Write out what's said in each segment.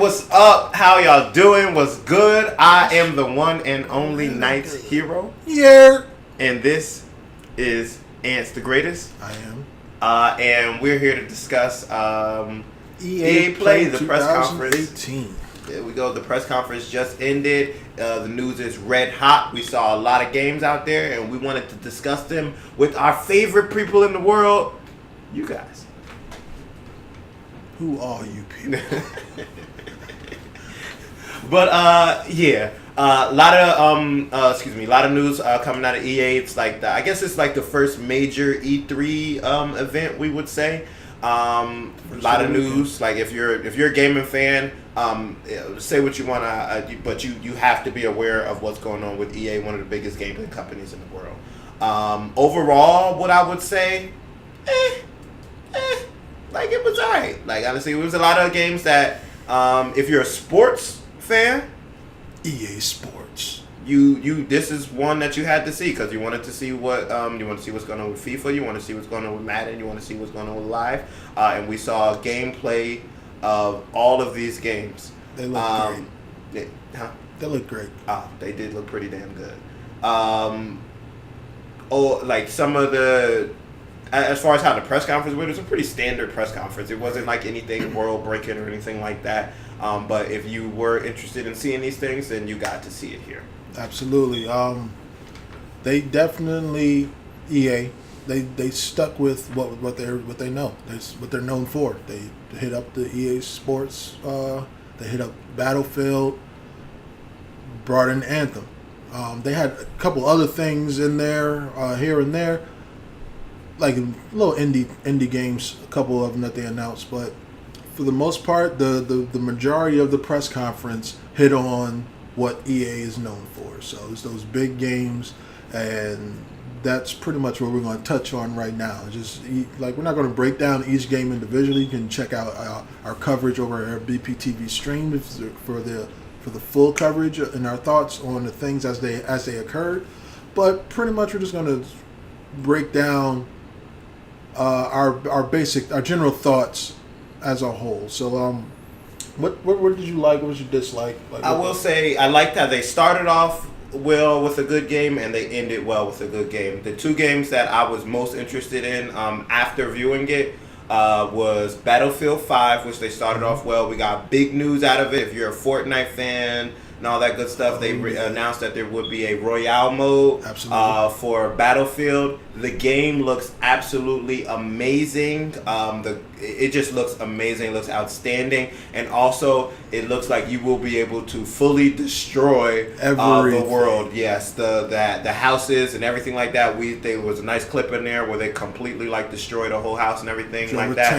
what's up? How y'all doing? What's good? I am the one and only Night's Hero. Yeah. And this is Ant's the Greatest. I am. And we're here to discuss EA Play, the press conference. 2018. There we go. The press conference just ended. The news is red hot. We saw a lot of games out there, and we wanted to discuss them with our favorite people in the world, you guys. Who are you people? But yeah, a lot of news coming out of EA. It's like I guess it's like the first major E3 event, we would say. A lot of news. Like if you're a gaming fan, say what you want to, but you have to be aware of what's going on with EA, one of the biggest gaming companies in the world. Overall, what I would say, like it was alright. Like honestly, it was a lot of games that, if you're a sports fan, EA Sports. You this is one that you had to see because you wanted to see what you want to see what's going on with FIFA, you want to see what's going on with Madden, you want to see what's going on with Live, and we saw gameplay of all of these games. They look great. They look great. They did look pretty damn good. Like some of the, as far as how the press conference went, it was a pretty standard press conference. It wasn't like anything world breaking or anything like that. But if you were interested in seeing these things, then you got to see it here. Absolutely. They definitely EA. They stuck with what they know. That's what they're known for. They hit up the EA Sports. They hit up Battlefield. Brought in Anthem. They had a couple other things in there, here and there, like little indie games. A couple of them that they announced, but for the most part, the majority of the press conference hit on what EA is known for. So it's those big games, and that's pretty much what we're going to touch on right now. Just like we're not going to break down each game individually. You can check out our coverage over our Bptv stream for the full coverage and our thoughts on the things as they occurred. But pretty much we're just going to break down our general thoughts as a whole. So what did you like? What was your dislike? I will say I liked how they started off well with a good game and they ended well with a good game. The two games that I was most interested in after viewing it was Battlefield 5, which they started off well. We got big news out of it. If you're a Fortnite fan and all that good stuff, they announced that there would be a Royale mode for Battlefield. The game looks absolutely amazing. It just looks amazing. It looks outstanding. And also, it looks like you will be able to fully destroy the world. Yes, the houses and everything like that. There was a nice clip in there where they completely like destroyed a whole house and everything like that.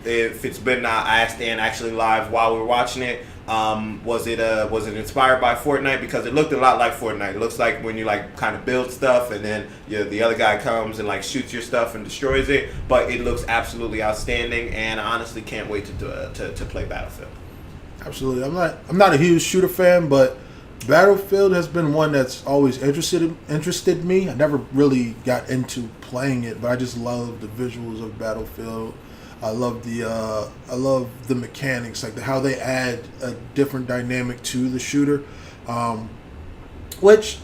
If it's been, I asked Dan actually live while we were watching it. Was it inspired by Fortnite? Because it looked a lot like Fortnite. It looks like when you like kind of build stuff and then the other guy comes and like shoots your stuff and destroys it. But it looks absolutely outstanding, and I honestly can't wait to play Battlefield. Absolutely, I'm not a huge shooter fan, but Battlefield has been one that's always interested me. I never really got into playing it, but I just love the visuals of Battlefield. I love the mechanics, like how they add a different dynamic to the shooter, which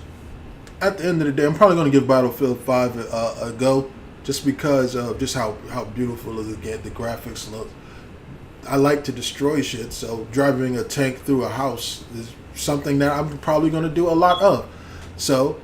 at the end of the day, I'm probably going to give Battlefield 5 a go, just because of just how beautiful the graphics look. I like to destroy shit, so driving a tank through a house is something that I'm probably going to do a lot of. So,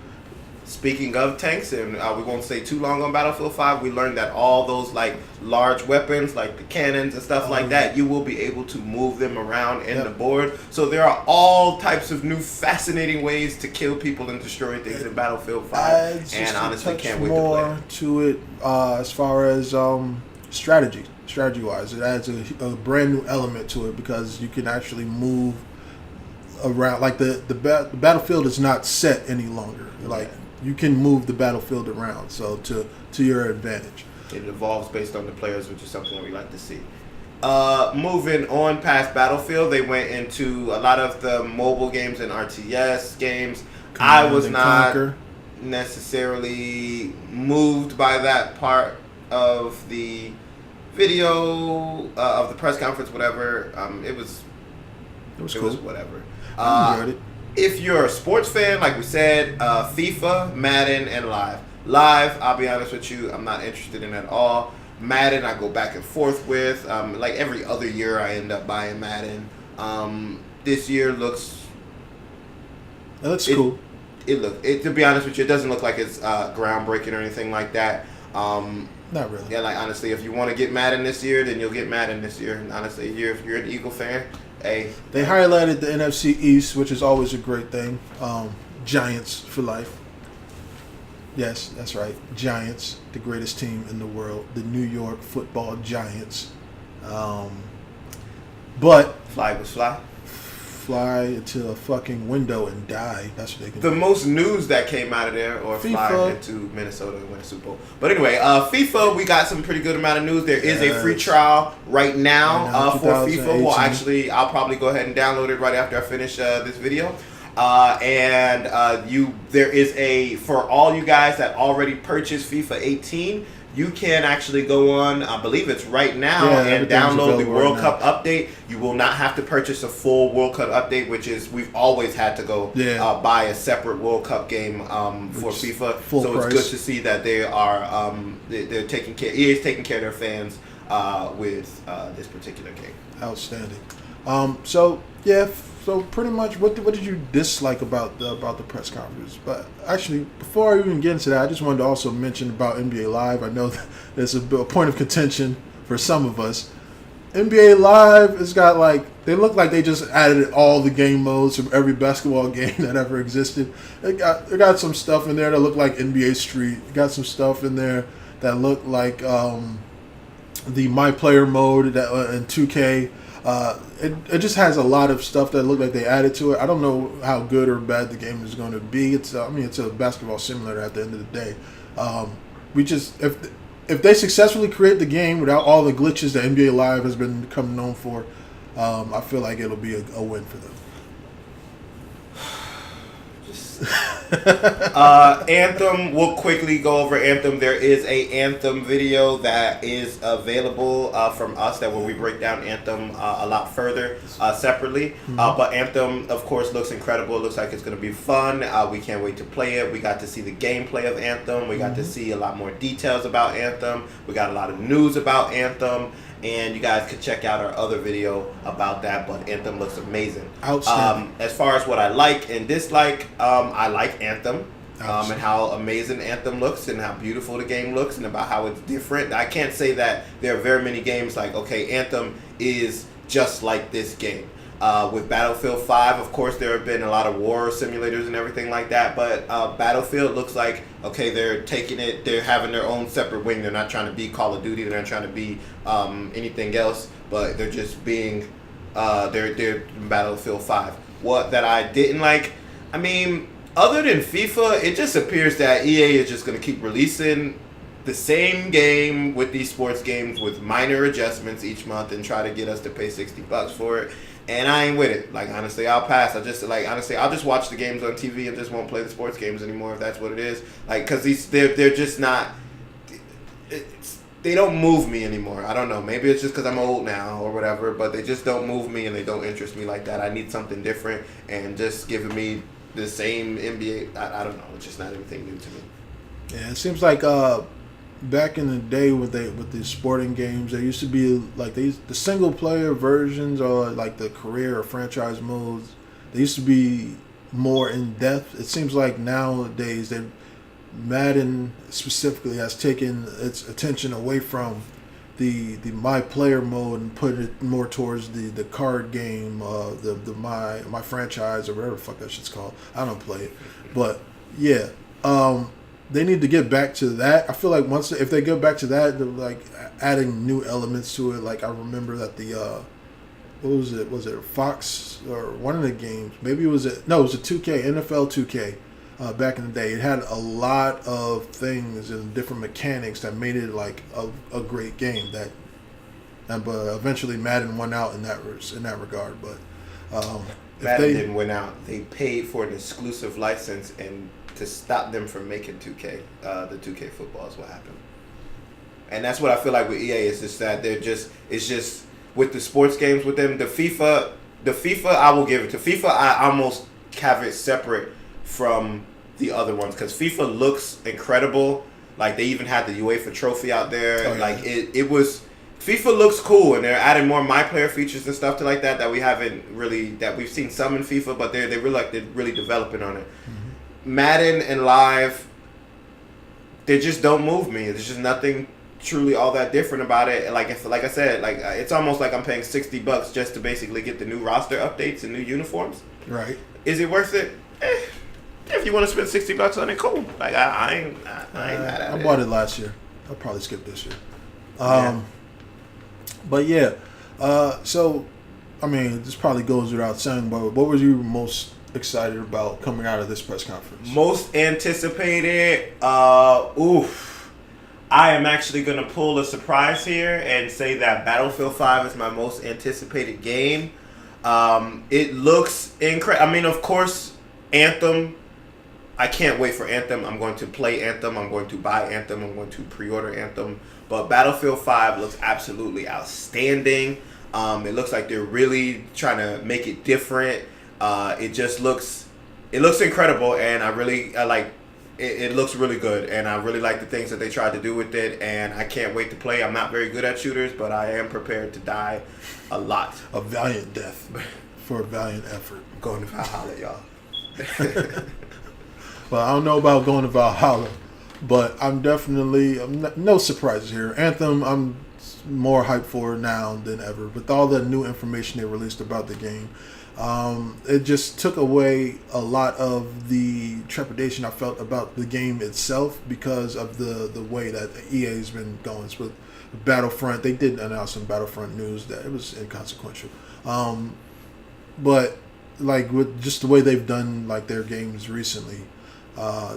speaking of tanks, and we won't stay too long on Battlefield 5, we learned that all those like large weapons, like the cannons and stuff like that, you will be able to move them around in the board. So there are all types of new fascinating ways to kill people and destroy things in Battlefield 5. And honestly, can't wait to play it. To it as far as strategy-wise. It adds a brand new element to it because you can actually move around. Like the battlefield is not set any longer. Like you can move the battlefield around, so to your advantage. It evolves based on the players, which is something that we like to see. Moving on past Battlefield, they went into a lot of the mobile games and RTS games. I was not necessarily moved by that part of the video of the press conference, whatever. It was It was It cool. was whatever. I enjoyed it. If you're a sports fan, like we said, FIFA, Madden, and Live. Live, I'll be honest with you, I'm not interested in at all. Madden, I go back and forth with. Like every other year, I end up buying Madden. This year looks. It looks cool. To be honest with you, it doesn't look like it's groundbreaking or anything like that. Not really. Yeah, like honestly, if you want to get Madden this year, then you'll get Madden this year. And honestly, if you're an Eagle fan, hey. They highlighted the NFC East, which is always a great thing. Giants for life. Yes, that's right. Giants, the greatest team in the world. The New York Football Giants. But Fly was fly. fly into a fucking window and die. That's what they can The do. most news that came out of there, or FIFA. fly into Minnesota and win a Super Bowl. But anyway, FIFA, we got some pretty good amount of news. There is a free trial right now for FIFA. Well, 2018. actually, I'll probably go ahead and download it right after I finish this video. There is a, for all you guys that already purchased FIFA 18, you can actually go on, I believe it's right now, and everything's download the available World right Cup update. You will not have to purchase a full World Cup update, which is, we've always had to go buy a separate World Cup game for FIFA. Full So price. it's good to see that they are, they're taking care, EA is taking care of their fans with this particular game. Outstanding. So pretty much, what did you dislike about the press conference? But actually, before I even get into that, I just wanted to also mention about NBA Live. I know that there's a point of contention for some of us. NBA Live has got they look like they just added all the game modes from every basketball game that ever existed. They got some stuff in there that look like NBA Street. It got some stuff in there that look like the My Player mode that in 2K. It just has a lot of stuff that look like they added to it. I don't know how good or bad the game is going to be. It's a basketball simulator at the end of the day. If they successfully create the game without all the glitches that NBA Live has become known for, I feel like it'll be a win for them. Anthem, we'll quickly go over Anthem. There is a Anthem video that is available from us that where we break down Anthem a lot further separately. Mm-hmm. But Anthem, of course, looks incredible. It looks like it's going to be fun. We can't wait to play it. We got to see the gameplay of Anthem. We got to see a lot more details about Anthem. We got a lot of news about Anthem. And you guys could check out our other video about that, but Anthem looks amazing. Outstanding. As far as what I like and dislike, I like Anthem and how amazing Anthem looks and how beautiful the game looks and about how it's different. I can't say that there are very many games like, okay, Anthem is just like this game. With Battlefield 5, of course, there have been a lot of war simulators and everything like that, but Battlefield looks like, okay, they're taking it, they're having their own separate wing. They're not trying to be Call of Duty, they're not trying to be anything else, but they're just being, they're Battlefield 5. What that I didn't like, I mean, other than FIFA, it just appears that EA is just going to keep releasing the same game with these sports games with minor adjustments each month and try to get us to pay $60 for it. And I ain't with it. Like, honestly, I'll pass. I'll just watch the games on TV and just won't play the sports games anymore if that's what it is. Like, because they're just not, they don't move me anymore. I don't know. Maybe it's just because I'm old now or whatever, but they just don't move me and they don't interest me like that. I need something different, and just giving me the same NBA, I don't know. It's just not anything new to me. Yeah, it seems like back in the day with the sporting games, there used to be like the single player versions or like the career or franchise modes. They used to be more in depth. It seems like nowadays that Madden specifically has taken its attention away from the my player mode and put it more towards the card game, the my franchise or whatever the fuck that shit's called. I don't play it, but yeah. They need to get back to that. I feel like if they go back to that, they're like adding new elements to it. Like I remember that what was it? Was it Fox or one of the games? Maybe it was a 2K, NFL 2K. Back in the day, it had a lot of things and different mechanics that made it like a great game. But eventually Madden won out in that regard. But Madden didn't win out. They paid for an exclusive license and to stop them from making 2K, the 2K football is what happened. And that's what I feel like with EA is just that it's just with the sports games with them, the FIFA, the FIFA, I will give it to FIFA. I almost have it separate from the other ones because FIFA looks incredible. Like they even had the UEFA trophy out there. Oh, yeah. Like it was. FIFA looks cool, and they're adding more my player features and stuff to like that we haven't really, that we've seen some in FIFA, but they're really developing on it. Mm-hmm. Madden and Live, they just don't move me. There's just nothing truly all that different about it. Like I said, like it's almost like I'm paying $60 just to basically get the new roster updates and new uniforms. Right. Is it worth it? If you want to spend $60 on it, cool. Like I ain't mad at it. I bought it last year. I'll probably skip this year. Yeah. But yeah, so I mean, this probably goes without saying, but what were you most excited about coming out of this press conference? Most anticipated, I am actually going to pull a surprise here and say that Battlefield 5 is my most anticipated game. It looks incredible. I mean, of course, Anthem. I can't wait for Anthem. I'm going to play Anthem. I'm going to buy Anthem. I'm going to pre-order Anthem. But Battlefield 5 looks absolutely outstanding. It looks like they're really trying to make it different. It looks incredible, and I like it looks really good, and I really like the things that they tried to do with it, and I can't wait to play. I'm not very good at shooters, but I am prepared to die a lot. A valiant death for a valiant effort. I'm going to Valhalla, y'all. Well, I don't know about going to Valhalla, but I'm no surprises here. Anthem, I'm more hyped for now than ever. With all the new information they released about the game, it just took away a lot of the trepidation I felt about the game itself because of the way that EA's been going. So with Battlefront, they did announce some Battlefront news that it was inconsequential. But like with just the way they've done like their games recently,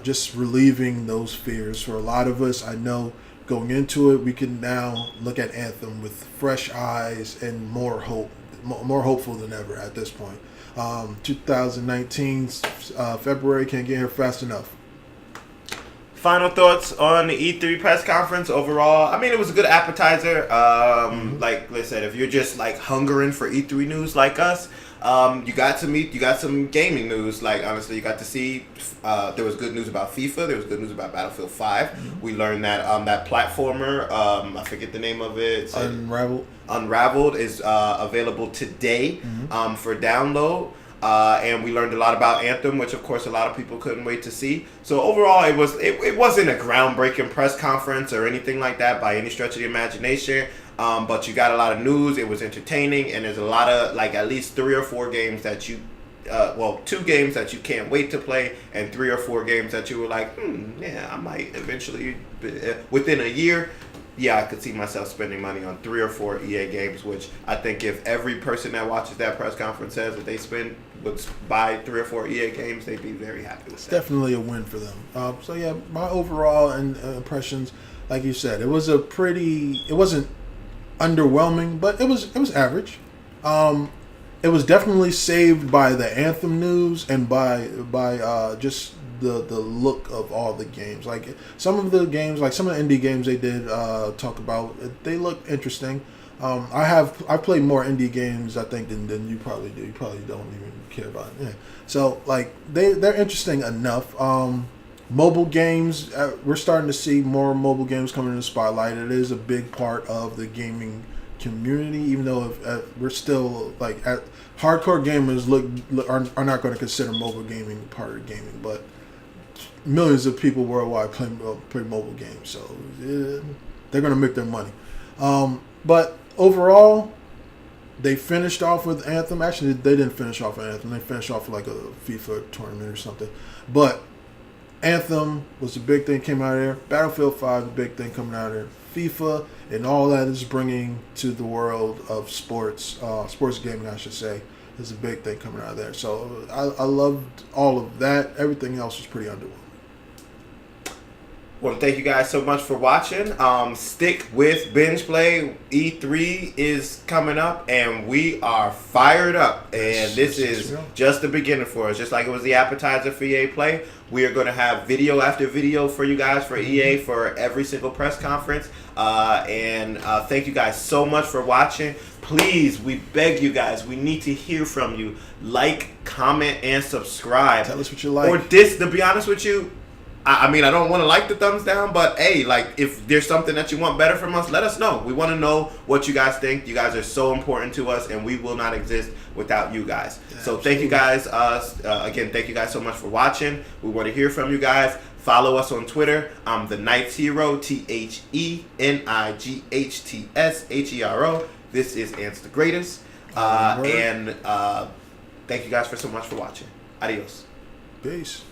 just relieving those fears for a lot of us. I know going into it, we can now look at Anthem with fresh eyes and more hope, more hopeful than ever at this point. 2019 February can't get here fast enough. Final thoughts on the E3 press conference overall. I mean, it was a good appetizer. Like I said, if you're just like hungering for E3 news like us, you got some gaming news. Like honestly, you got to see there was good news about FIFA. There was good news about Battlefield 5. Mm-hmm. We learned that that platformer, I forget the name of it. Unraveled is available today for download. And we learned a lot about Anthem, which of course a lot of people couldn't wait to see. So overall, it wasn't a groundbreaking press conference or anything like that by any stretch of the imagination. But you got a lot of news. It was entertaining, and there's a lot of like at least 3 or 4 games that you, 2 games that you can't wait to play, and 3 or 4 games that you were like, yeah, I might eventually within a year. Yeah, I could see myself spending money on 3 or 4 EA games, which I think if every person that watches that press conference says that they would buy 3 or 4 EA games, they'd be very happy with that. Definitely a win for them. So yeah, my overall impressions, like you said, it wasn't underwhelming, but it was average. It was definitely saved by the Anthem news and by just the look of all the games. Like some of the games, like some of the indie games they did talk about, they look interesting. I played more indie games I think than you probably do. You probably don't even care about it. Yeah. So like they're interesting enough. Mobile games, we're starting to see more mobile games coming in the spotlight. It is a big part of the gaming community, even though we're still like hardcore gamers are not going to consider mobile gaming part of gaming, but millions of people worldwide play mobile games, so they're going to make their money. But overall, they finished off with Anthem. Actually, they didn't finish off with Anthem. They finished off with like a FIFA tournament or something. But Anthem was the big thing came out of there. Battlefield 5, the big thing coming out of there. FIFA and all that is bringing to the world of sports gaming, I should say, is a big thing coming out of there. So I loved all of that. Everything else was pretty underwhelming. Well, thank you guys so much for watching. Stick with Binge Play. E3 is coming up, and we are fired up. And this is just the beginning for us. Just like it was the appetizer for EA Play, we are going to have video after video for you guys for EA for every single press conference. And thank you guys so much for watching. Please, we beg you guys. We need to hear from you. Like, comment, and subscribe. Tell us what you like. Or to be honest with you, I mean, I don't want to like the thumbs down, but hey, like, if there's something that you want better from us, let us know. We want to know what you guys think. You guys are so important to us, and we will not exist without you guys. Yeah, so thank you guys. Again, thank you guys so much for watching. We want to hear from you guys. Follow us on Twitter. I'm the Knights Hero, THENIGHTSHERO. This is Ant's the Greatest. And thank you guys so much for watching. Adios. Peace.